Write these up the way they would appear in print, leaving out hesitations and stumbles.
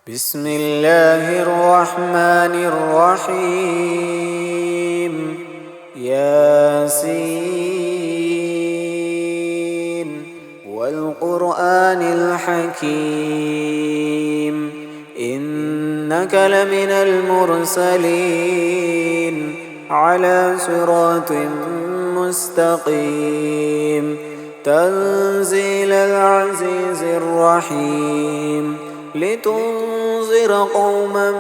بسم الله الرحمن الرحيم ياسين والقرآن الحكيم إنك لمن المرسلين على صراط مستقيم تنزيل العزيز الرحيم لتنذر قوما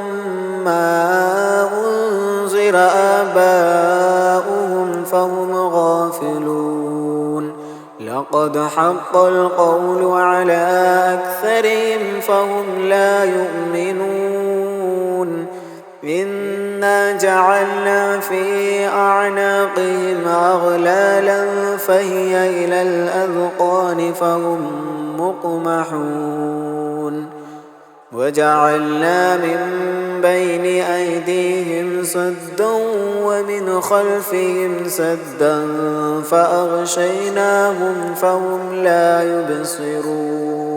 ما أنذر آباؤهم فهم غافلون لقد حق القول على أكثرهم فهم لا يؤمنون إنا جعلنا في أعناقهم أغلالا فهي إلى الأذقان فهم مقمحون وجعلنا من بين أيديهم سدا ومن خلفهم سدا فأغشيناهم فهم لا يبصرون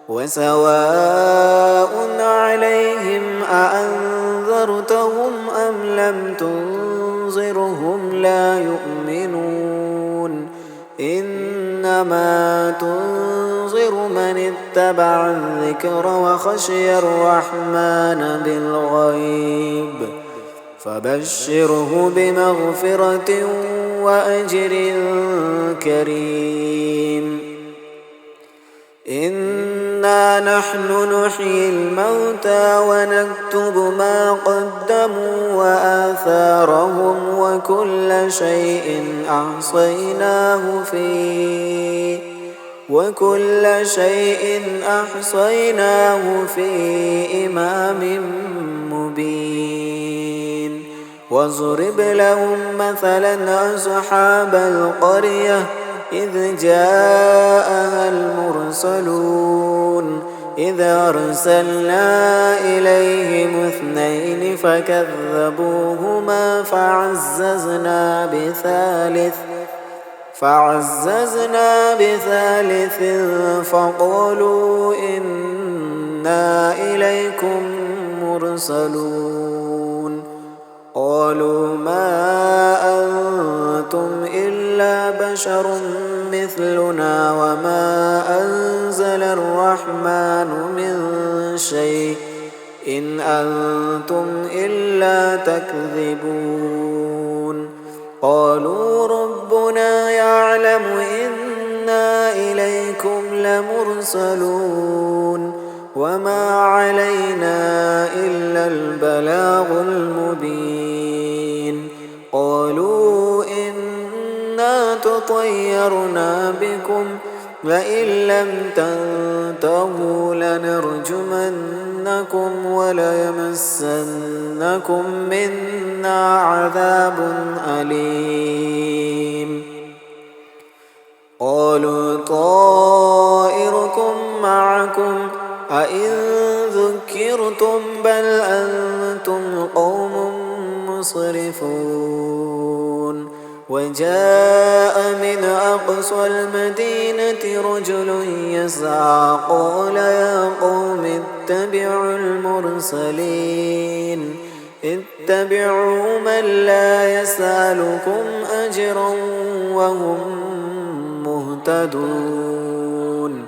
وسواء عليهم أأنذرتهم أم لم تنذرهم لا يؤمنون إنما تنذر من اتبع الذكر وخشي الرحمن بالغيب فبشره بمغفرة وأجر كريم إنا نحن نحيي الموتى ونكتب ما قدموا وآثارهم وكل شيء أحصيناه في إمام مبين واضرب لهم مثلا أصحاب القرية إذ جاءها المرسلون إذ أرسلنا إليهم اثنين فكذبوهما فعززنا بثالث فقالوا إنا إليكم مرسلون قالوا ما أنتم إلا بشر مثلنا وما أنزل الرحمن من شيء إن أنتم إلا تكذبون قالوا ربنا يعلم إنا إليكم لمرسلون وما علينا إلا البلاغ المبين قالوا إنا تطيرنا بكم لئن لم تنتهوا لنرجمنكم وليمسنكم منا عذاب أليم قالوا طائركم معكم أئن ذكرتم بل أنتم قوم مسرفون وجاء من أقصى المدينة رجل يسعى قال يا قوم اتبعوا المرسلين اتبعوا من لا يسألكم أجرا وهم مهتدون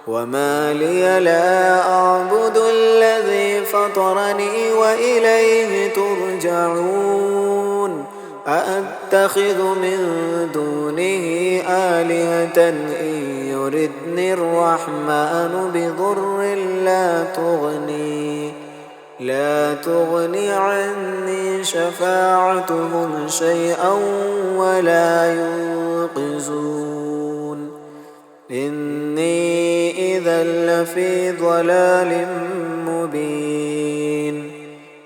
وما لي لا أعبد الذي فطرني وإليه ترجعون أأتخذ من دونه آلهة إن يردني الرحمن بضر لا تغني عني شفاعتهم شيئا ولا ينقذون إني إذا لفي ضلال مبين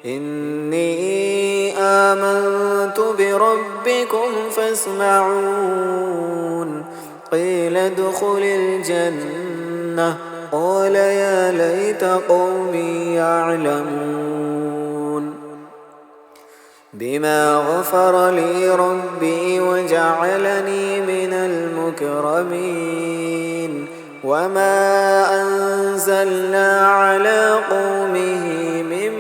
إني آمنت بربكم فاسمعون قيل ادخل الجنة قال يا ليت قومي يعلمون بما غفر لي ربي وجعلني من المكرمين وما أنزلنا على قومه من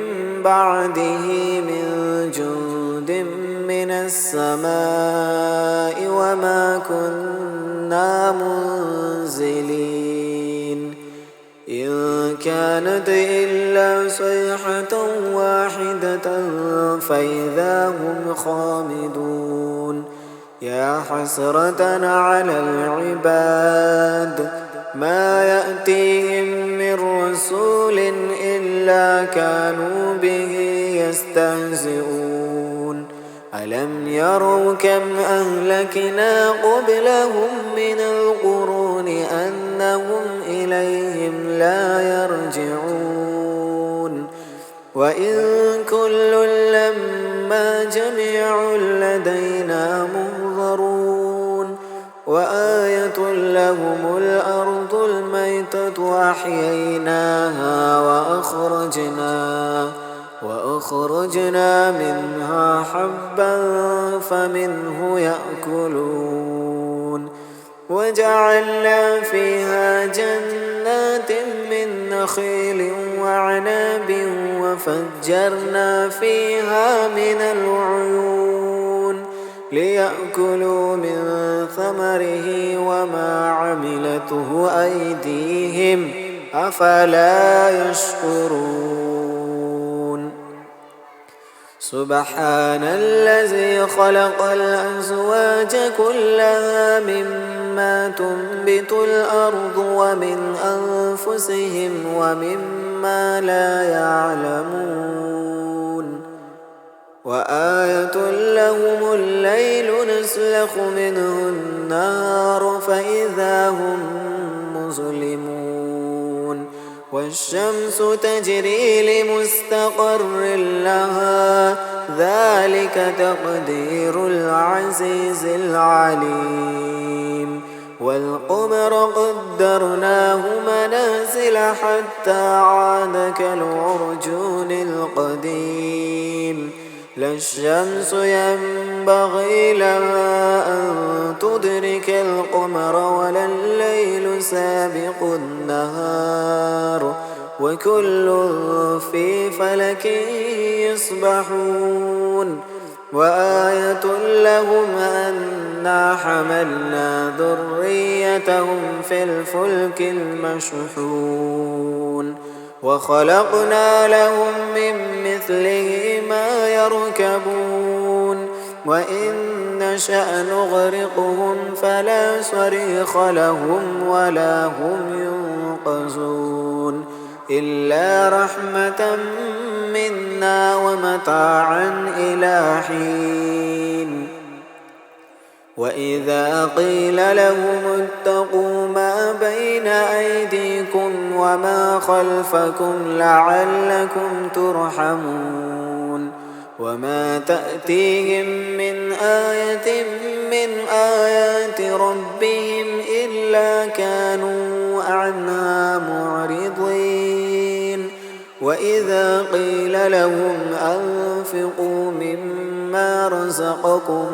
بعده من جند من السماء وما كنا منزلين إن كانت إلا صيحة واحدة فإذا هم خامدون يا حسرة على العباد ما يأتيهم من رسول إلا كانوا به يستهزئون ألم يروا كم أهلكنا قبلهم من القرون أنهم إليهم لا يرجعون وإن كل لما جميع لدينا محضرون وآية لهم الأرض الميتة أحييناها وأخرجنا منها حبا فمنه يأكلون وجعلنا فيها جنات من نخيل وعناب وفجرنا فيها من العيون ليأكلوا من ثمره وما عملته أيديهم أفلا يشكرون سبحان الذي خلق الأزواج كلها مما تنبت الأرض ومن أنفسهم ومما لا يعلمون وآية لهم الليل نسلخ منه النهار فإذا هم مظلمون والشمس تجري لمستقر لها ذلك تقدير العزيز العليم والقمر قدرناه منازل حتى عاد كالعرجون القديم لا الشمس ينبغي لها أن تدرك القمر ولا الليل سابق النهار وكل في فلك يسبحون وآية لهم أنا حملنا ذريتهم في الفلك المشحون وخلقنا لهم من مثله ما يركبون وإن نشأ نغرقهم فلا صريخ لهم ولا هم ينقذون إلا رحمة منا ومتاعا إلى حين وإذا قيل لهم اتقوا ما بين أيديكم وما خلفكم لعلكم ترحمون وما تأتيهم من آية من آيات ربهم إلا كانوا عنها معرضين وإذا قيل لهم أنفقوا مما رزقكم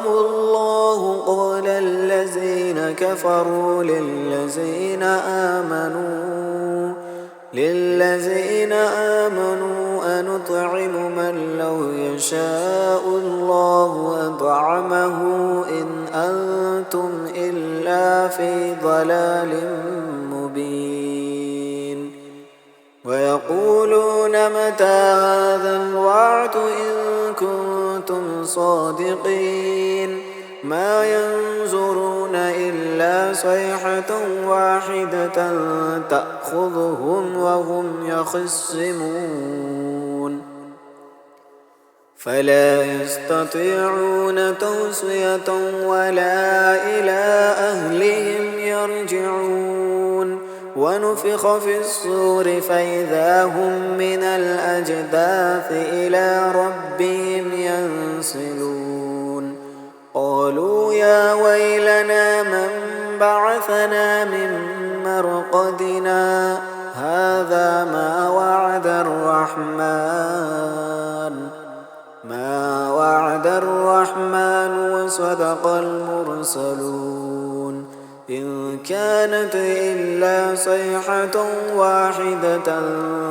الله قال الذين كفروا للذين آمنوا أنطعم من لو يشاء الله أطعمه إن أنتم إلا في ضلال مبين ويقولون متى هذا الوعد إن كنتم صادقين ما ينظرون إلا صيحة واحدة تأخذهم وهم يخصمون فلا يستطيعون توصية ولا إلى أهلهم يرجعون ونفخ في الصور فإذا هم من الأجداث إلى ربهم ينسلون قالوا يا ويلنا من بعثنا من مرقدنا هذا ما وعد الرحمن وصدق المرسلون إن كانت إلا صيحة واحدة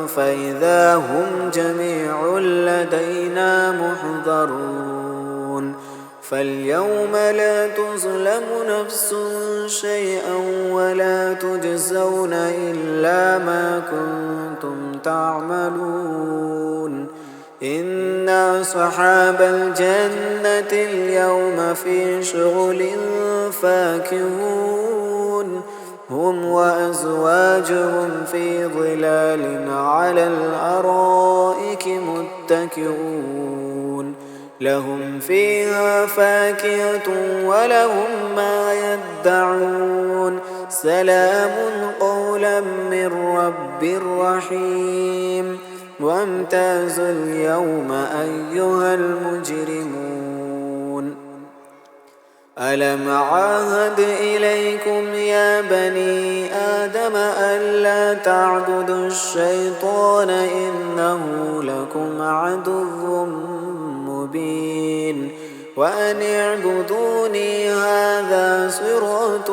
فإذا هم جميع لدينا محضرون فاليوم لا تظلم نفس شيئا ولا تجزون إلا ما كنتم تعملون إن أصحاب الجنة اليوم في شغل فاكهون هم وأزواجهم في ظلال على الأرائك متكئون لهم فيها فاكهة ولهم ما يدعون سلام قولا من رب رحيم وامتازوا اليوم أيها المجرمون ألم عاهد إليكم يا بني آدم ألا تعبدوا الشيطان إنه لكم عدو مبين وأن اعبدوني هذا صراط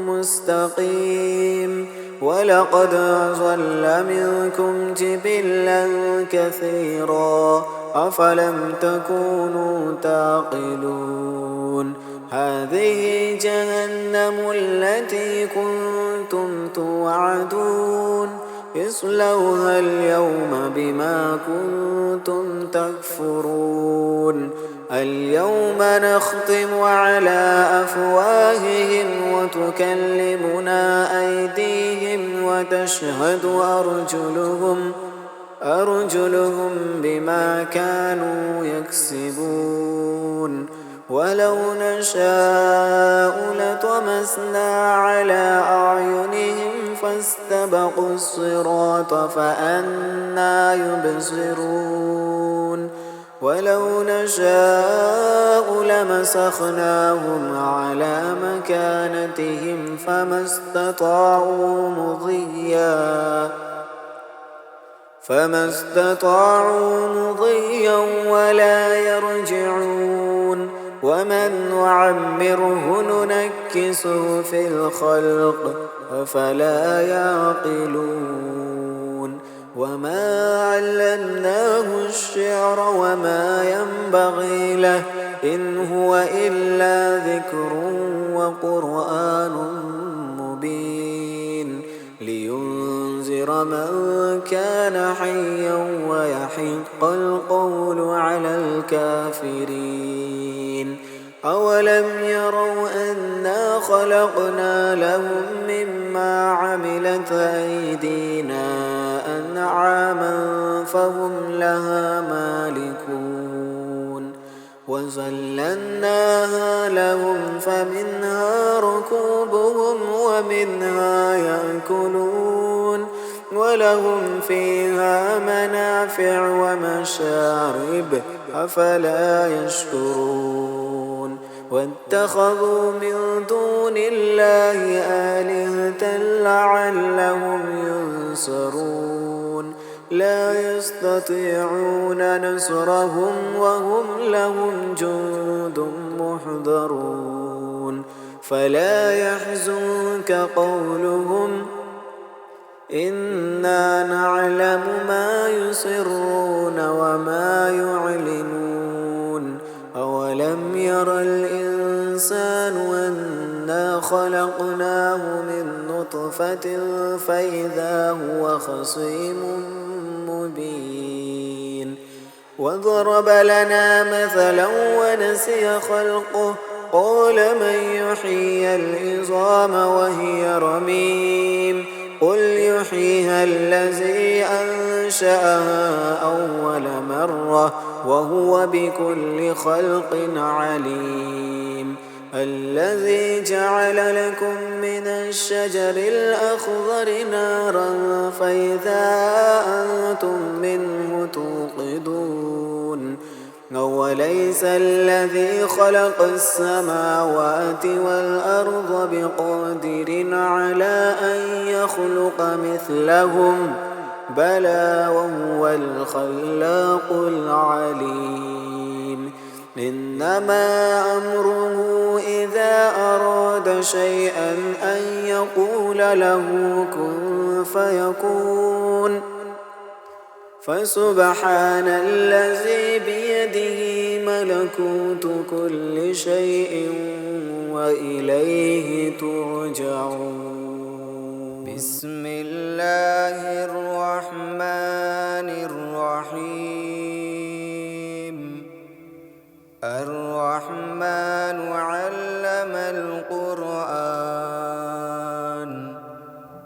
مستقيم ولقد أضل منكم جبلا كثيرا أفلم تكونوا تعقلون هذه جهنم التي كنتم توعدون اصلوها اليوم بما كنتم تكفرون اليوم نختم على أفواههم وتكلمنا أيديهم وتشهد أرجلهم بما كانوا يكسبون ولو نشاء لطمسنا على أعينهم فاستبقوا الصراط فأنى يبصرون ولو نشاء لمسخناهم على مكانتهم فما استطاعوا مضيا ولا يرجعون ومن نعمره ننكسه في الخلق أفلا يعقلون وما علمناه الشعر وما ينبغي له إن هو إلا ذكر وقرآن مبين لينذر من كان حيا ويحق القول على الكافرين أولم يروا أنا خلقنا لهم مما عملت أيدينا أنعاما فهم لها مالكون وزللناها لهم فمنها ركوبهم ومنها يأكلون ولهم فيها منافع ومشارب أفلا يشكرون واتخذوا من دون الله آلهة لعلهم ينصرون لا يستطيعون نصرهم وهم لهم جند محضرون فلا يحزنك قولهم إنا نعلم ما يسرون وما يعلنون أولم ير الإنسان أنا خلقناه من نطفة فإذا هو خصيم مبين وضرب لنا مثلا ونسي خلقه قال من يحيي العظام وهي رميم قل يحييها الذي أنشأها أول مرة وهو بكل خلق عليم الذي جعل لكم من الشجر الأخضر نارا فإذا أنتم منه توقدون أوليس الذي خلق السماوات والأرض بقادر على أن يخلق مثلهم بلى وهو الخلاق العليم إنما أمره إذا أراد شيئا أن يقول له كن فيكون. فسبحان الذي بيده ملكوت كل شيء وإليه ترجعون. بسم الله الرحمن الرحيم. الرحمن علم القرآن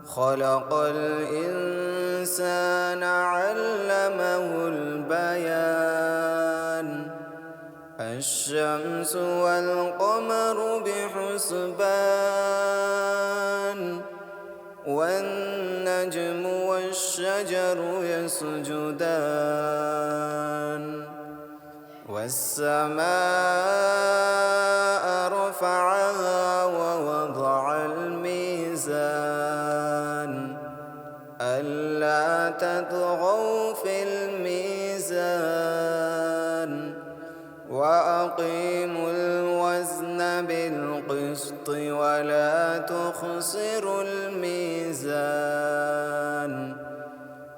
خلق الإنسان علمه البيان. الشمس والقمر بحسبان والنجم والشجر يسجدان. والسماء رفعها ووضع الميزان ألا تطغوا في الميزان وأقيموا الوزن بالقسط ولا تخسروا الميزان.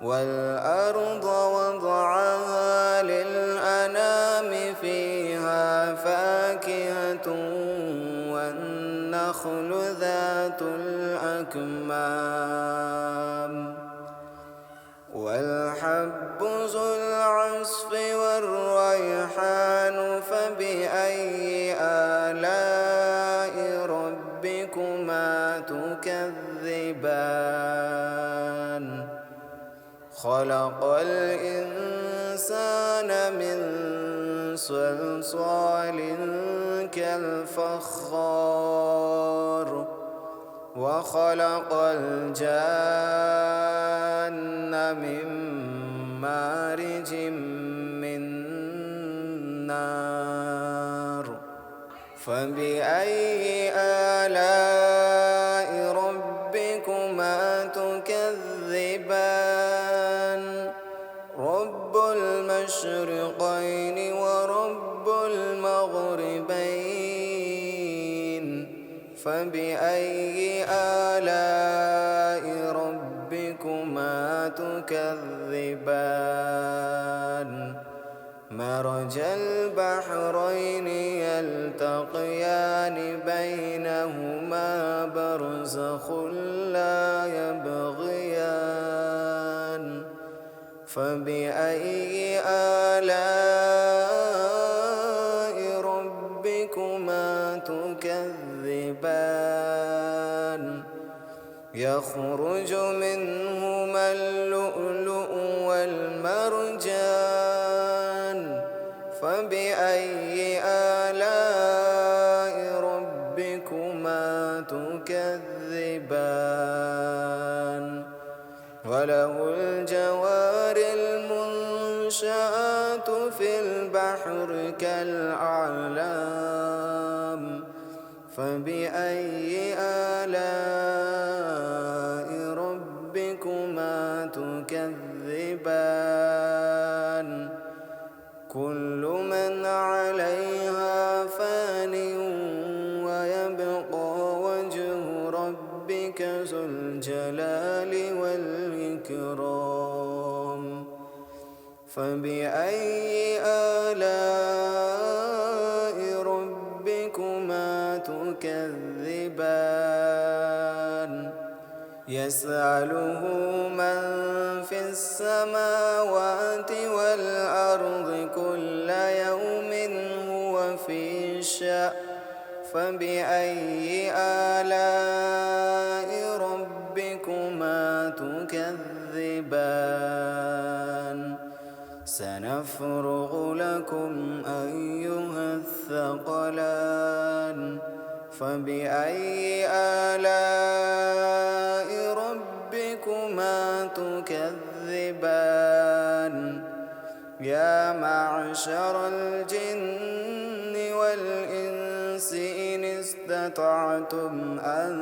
والأرض وضعها للأنام فيها فاكهة والنخل ذات الأكمام والحب ذو العصف والريحان. فبأي آلاء ربكما تكذبان. خلق الإنسان من صلصال كالفخار وخلق الجان من مارج من نار. فبأي آلاء ربكما تكذبان. رب المشرقين ورب المغربين. فبأي آلاء ربكما تكذبان. مرج البحرين يلتقيان بينهما برزخ لا يبغيان. فبأي آلاء ربكما تكذبان. يخرج منهما اللؤلؤ والمرجان. فبأي آلاء ربكما تكذبان. وله الجوار المنشآت في البحر كالأعلام. فبأي آلاء ربكما تكذبان. كل من عليها فان ويبقى وجه ربك ذو الجلال والإكرام. فبأي آلاء ربكما تكذبان. يسأله من في السماوات والأرض كل يوم هو في شأن. فبأي آلاء ربكما تكذبان. سنفرغ لكم أيها الثقلان. فبأي آلاء ربكما تكذبان. يا معشر الجن والإنس إن استطعتم أن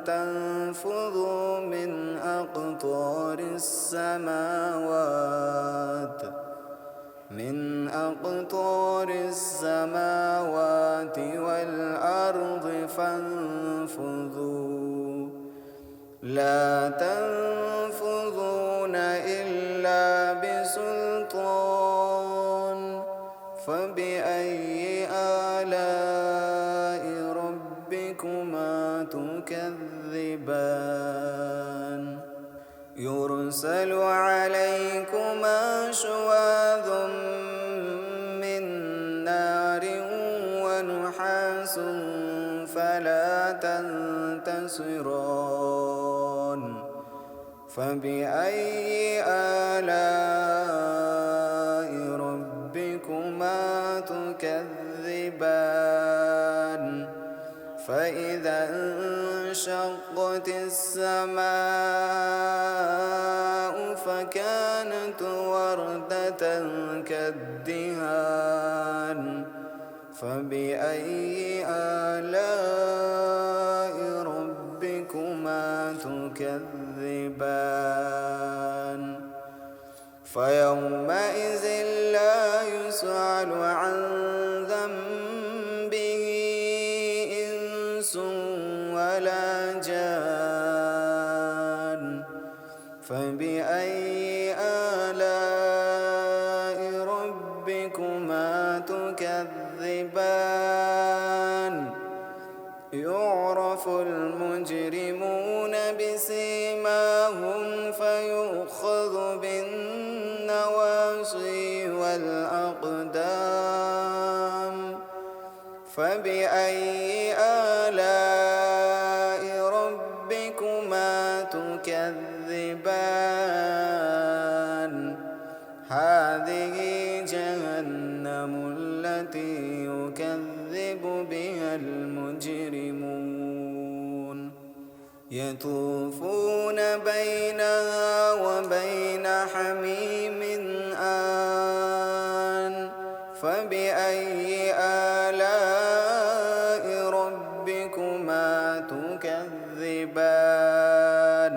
تنفذوا من أقطار السماوات من أقطار السماوات والأرض فانفذوا لا تنفذون إلا بسلطان فبأي آلاء ربكما تكذبان يرسل عليكما شواظ من نار ونحاس فلا تنتصران فبأي آلاء ربكما تكذبان فإذا انشقت السماء فكانت وردة كالدهان فبأي آلاء ربكما تكذبان فيومئذ لا يسأل عن ذنبه إنس ولا جان فبأي آلاء ربكما تكذبان يعرف المجرمون بسيماهم فيؤخذ بالنواصي والأقدام فبأي آلاء ربكما تكذبان هذه جهنم التي يكذب بها المجرمون يطوفون بينها وبين حميم آن فبأي آلاء ربكما تكذبان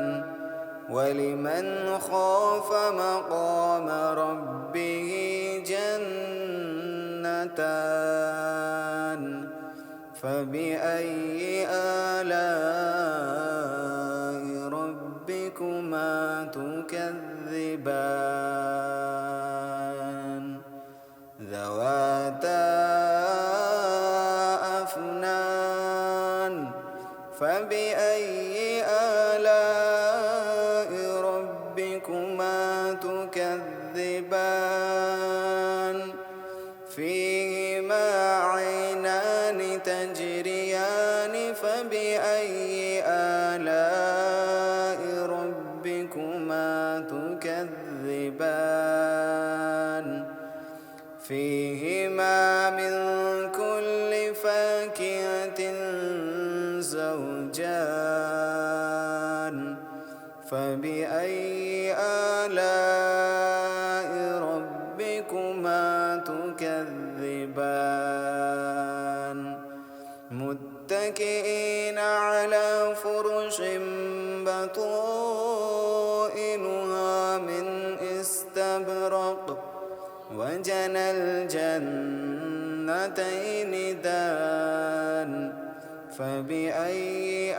ولمن خاف مقام ربه جنتان فبأي آلاء ربكما تكذبان ذواتا أفنان فبأي آلاء ربكما تكذبان فيهما عينان تجريان فبأي آلاء ربكما تكذبان فيهما من كل فاكهة زوجان فبأي آلاء ربكما تكذبان متكئين على فرش بطائنها من استبرق وجنى الجنتين دان فبأي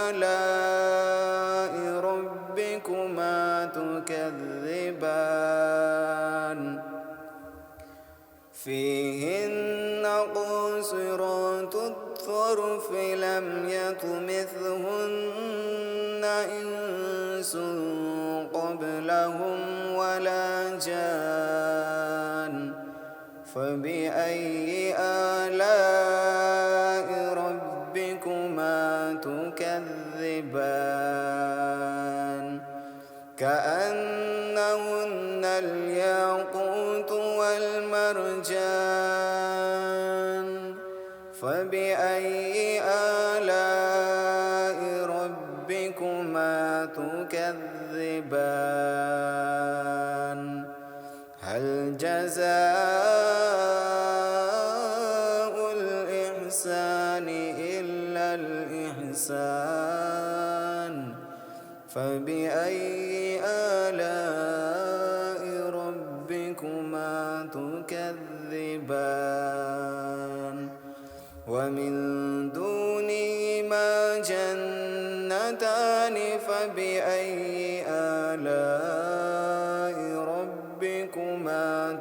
آلاء ربكما تكذبان فيهن قاصرات الطرف لم يطمثهن إنس قبلهم ولا جان فبأي آلاء ربكما تكذبان كأنهن الياقوت والمرجان فبأي آلاء ربكما تكذبان هل جزاء الإحسان إلا الإحسان فبأي آلاء ربكما ربكما تكذبان ومن دونهما جنتان فبأي آلاء ربكما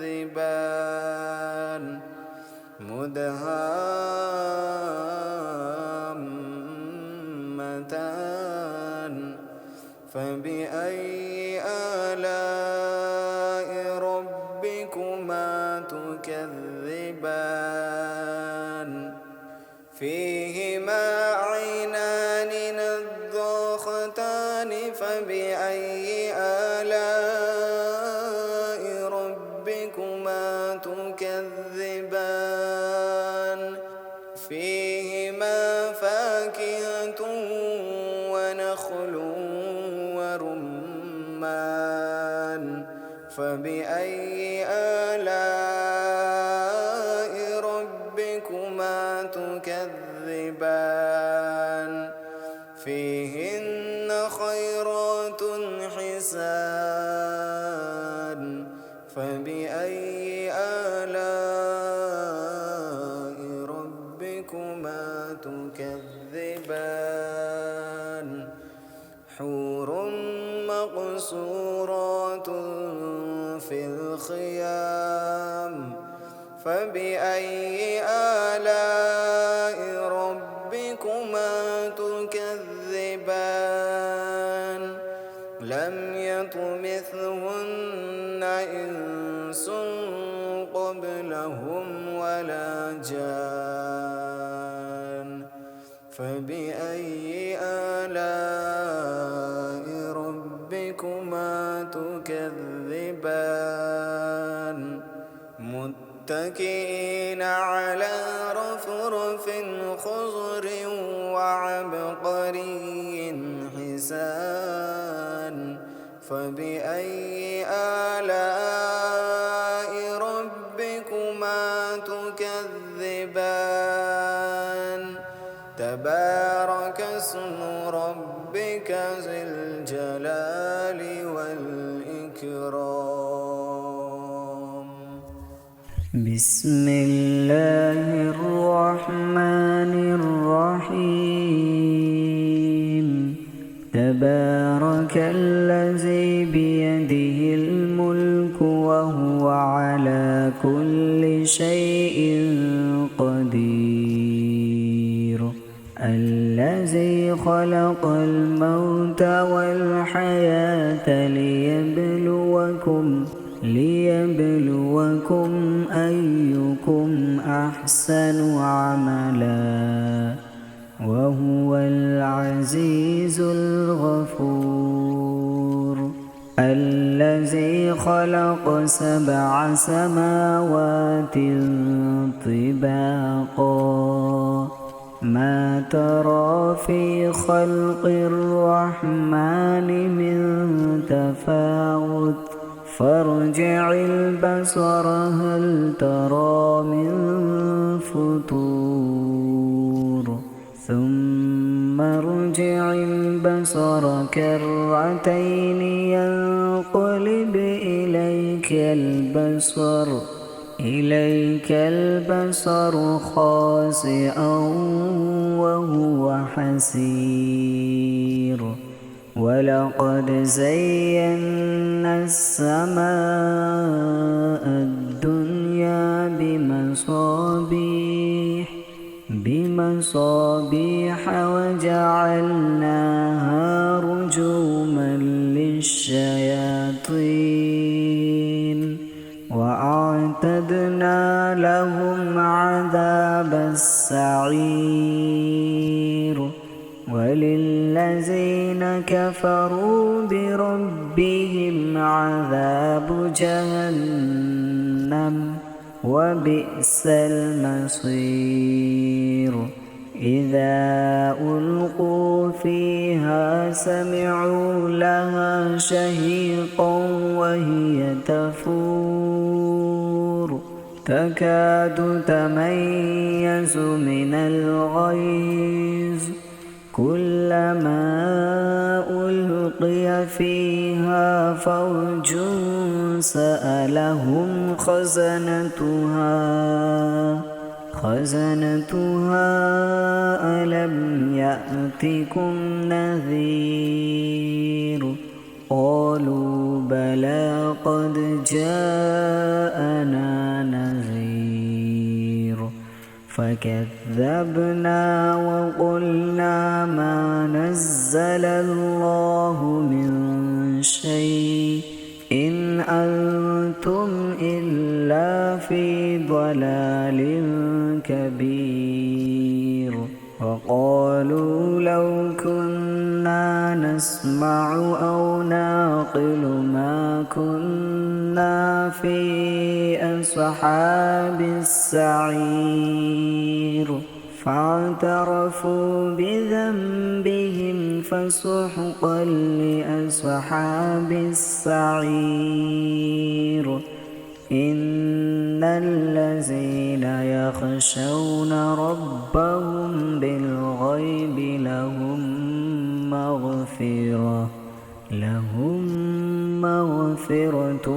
تكذبان مدهامتان فبأي آلاء ربكما تكذبان فيهما عينان نضاختان فبأي آلاء ربكما تكذبان فيهما فاكهة ونخل ورمان فبأي آلاء ربكما تكذبان فيهن خيرات حسان فبأي آلاء ربكما تكذبان حور مقصورات في الخيام فبأي آلاء ربكما تكذبان لم يطمثهن إنس قبلهم ولا جان فبأي آلاء ربكما تكذبان متكئين على رفرف خضر وعبقري حسان فبأي آلاء ربكما تكذبان تبارك اسم ربك ذي الجلال والإكرام بسم الله الرحمن الرحيم تبارك الذي بيده الملك وهو على كل شيء قدير الذي خلق الموت والحياة ليبلوكم أيكم أحسن عملا وهو العزيز الغفور الذي خلق 7 سماوات طباقا ما ترى في خلق الرحمن من تفاوت فارجع البصر هل ترى من فطور ثم ارجع البصر كرتين ينقلب إليك البصر خاسئا وهو حسير ولقد زينا السماء الدنيا بمصابيح وجعلناها رجوما للشياطين وأعتدنا لهم عذاب السعير وللذين كفروا بربهم عذاب جهنم وبئس المصير إذا ألقوا فيها سمعوا لها شهيقا وهي تفور تكاد تميز من الغيظ كلما ألقي فيها فوج سألهم خزنتها ألم يأتكم نذير قالوا بلى قد جاءنا نذير فكذبنا وقلنا ما نزل الله من شيء إن أنتم إلا في ضلال كبير وقالوا لو كنا نسمع أو نعقل ما كنا في أصحاب السعير فاعترفوا بذنبهم فسحقا لأصحاب السعير إن الذين يخشون ربهم بالغيب لهم مغفرة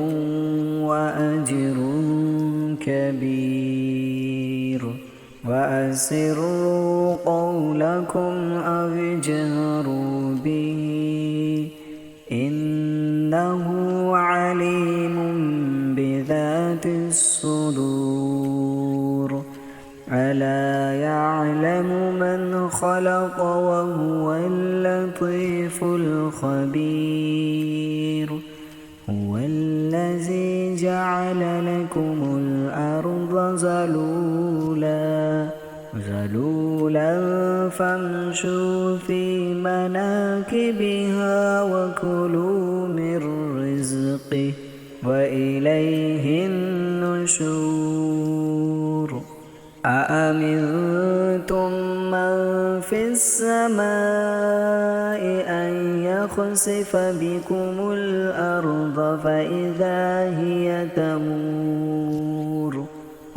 وأجر كبير وأسروا قولكم أو اجهروا به إنه عليم بذات الصدور ألا يعلم من خلق وهو اللطيف الخبير هو الذي جعل لكم الأرض ذلولا فامشوا في مناكبها وكلوا من رزقه وإليه النشور أأمنتم من في السماء أن يخسف بكم الأرض فإذا هي تمور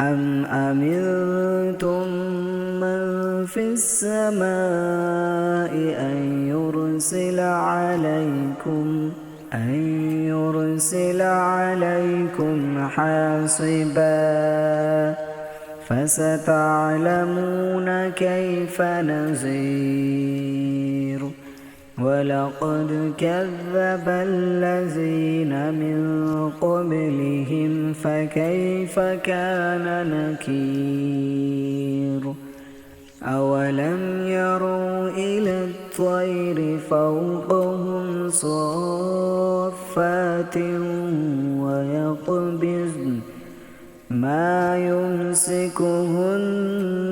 أم أمنتم من في السماء أن يرسل عليكم حاصبا فستعلمون كيف نذير ولقد كذب الذين من قبلهم فكيف كان نكير أولم يروا إلى الطير فوقهم صافات ويقبضن ما يمسكهن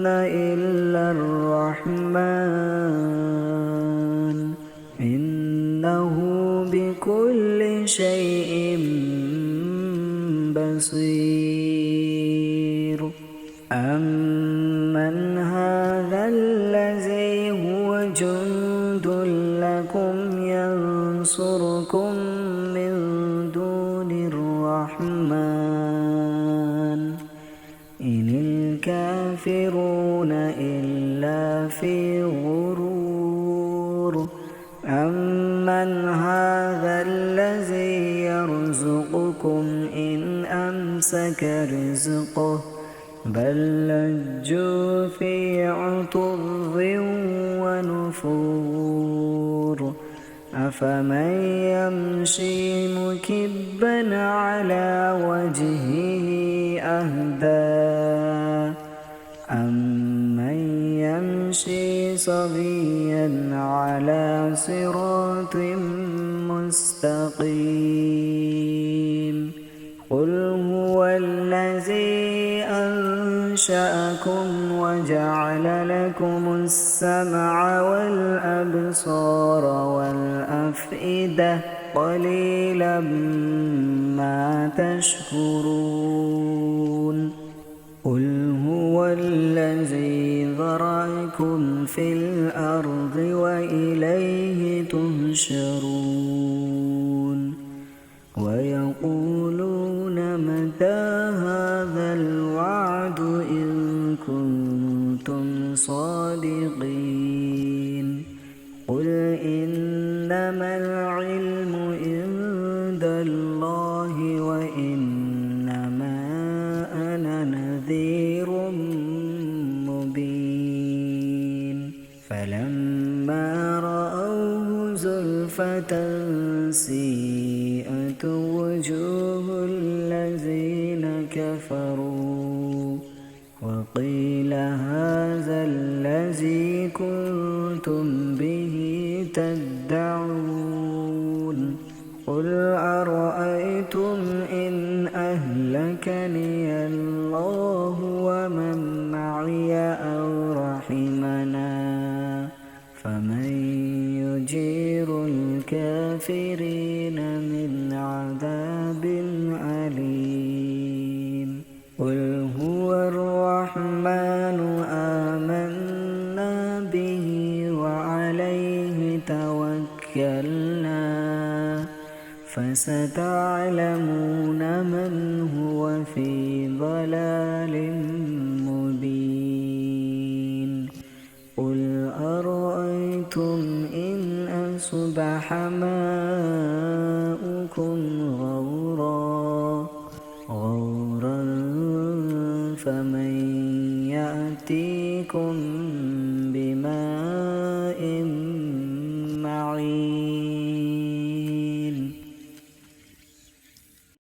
إلا الرحمن إنه بكل شيء بصير أمن هذا الذي هو جند لكم ينصركم من دون الرحمن إن الكافرون إلا في غرور أمن هذا الذي يرزقكم إن أمسك رزقه بل لجوا في عتو ونفور أفمن يمشي مكبا على وجهه أهدى أمن يمشي صبيا على صراط مستقيم قل هو الذي أنشأكم وجعل لكم السمع والأبصار والأفئدة قليلا ما تشكرون قل هو الذي ذرأكم في الأرض وإليه تهشرون ويقولون متى هذا الوعد إن كنتم صادقين قل إنما العلم عند الله سيئت وجوه الذين كفروا وقيل هذا الذي كنتم به تدعون قل أرأيتم إن أهلكني الله ومن معي أو رحمنا فمن يجير الكافرين من عذاب أليم قل هو الرحمن آمنا به وعليه توكلنا فستعلمون من هو في ضلال مبين قل أرأيتم إن أصبح ماؤكم غورا فمن يأتيكم